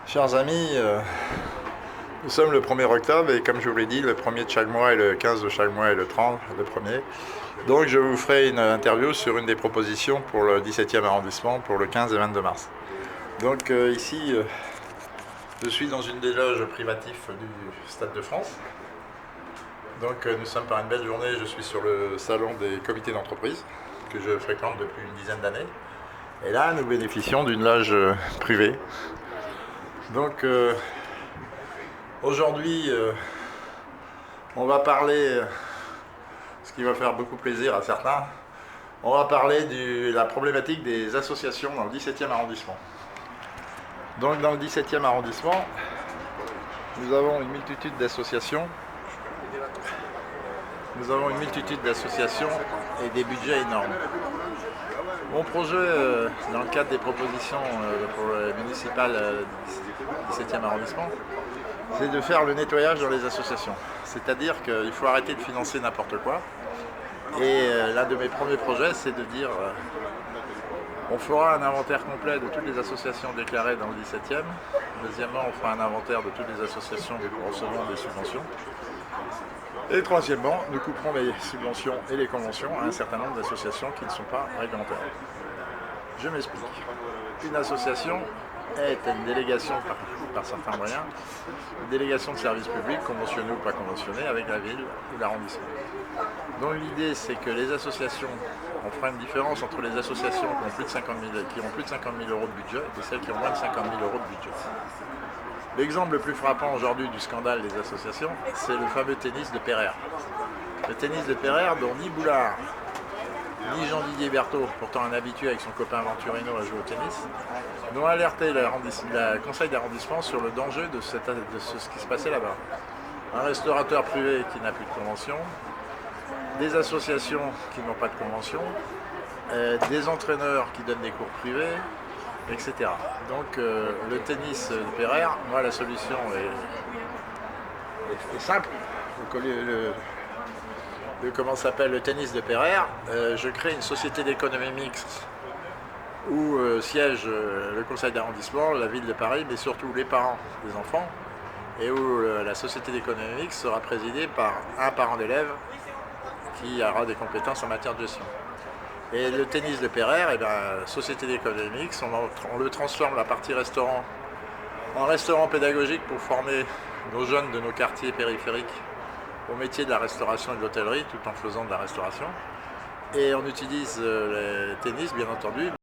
Chers amis, nous sommes le 1er octobre et comme je vous l'ai dit, le 1er de chaque mois et le 15 de chaque mois et le 30, le 1er. Donc je vous ferai une interview sur une des propositions pour le 17e arrondissement pour le 15 et 22 mars. Donc ici, je suis dans une des loges privatives du Stade de France. Donc nous sommes par une belle journée, je suis sur le salon des comités d'entreprise que je fréquente depuis une dizaine d'années. Et là, nous bénéficions d'une loge privée. Donc aujourd'hui, on va parler, ce qui va faire beaucoup plaisir à certains, on va parler de la problématique des associations dans le 17e arrondissement. Donc dans le 17e arrondissement, nous avons une multitude d'associations. Et des budgets énormes. Mon projet, dans le cadre des propositions pour le municipal 17e arrondissement, c'est de faire le nettoyage dans les associations. C'est-à-dire qu'il faut arrêter de financer n'importe quoi. Et l'un de mes premiers projets, c'est de dire on fera un inventaire complet de toutes les associations déclarées dans le 17e. Deuxièmement, on fera un inventaire de toutes les associations recevant des subventions. Et troisièmement, nous couperons les subventions et les conventions à un certain nombre d'associations qui ne sont pas réglementaires. Je m'explique. Une association est une délégation, par certains moyens, une délégation de services publics, conventionnés ou pas conventionnés, avec la ville ou l'arrondissement. Donc l'idée, c'est que les associations, on fera une différence entre les associations qui ont plus de 50 000 euros de budget et celles qui ont moins de 50 000 euros de budget. L'exemple le plus frappant aujourd'hui du scandale des associations, c'est le fameux tennis de Pereire. Le tennis de Pereire dont ni Boulard, ni Jean-Didier Berthaud, pourtant un habitué avec son copain Venturino à jouer au tennis, n'ont alerté le conseil d'arrondissement sur le danger de ce qui se passait là-bas. Un restaurateur privé qui n'a plus de convention, des associations qui n'ont pas de convention, des entraîneurs qui donnent des cours privés, etc. Donc le tennis de Pereire, moi la solution est simple. Comment s'appelle le tennis de Pereire, je crée une société d'économie mixte où siège le conseil d'arrondissement, la ville de Paris, mais surtout les parents des enfants, et où la société d'économie mixte sera présidée par un parent d'élève qui aura des compétences en matière de gestion. Et le tennis de Pereire, société d'économie mixte, on le transforme la partie restaurant en restaurant pédagogique pour former nos jeunes de nos quartiers périphériques au métier de la restauration et de l'hôtellerie tout en faisant de la restauration. Et on utilise le tennis, bien entendu,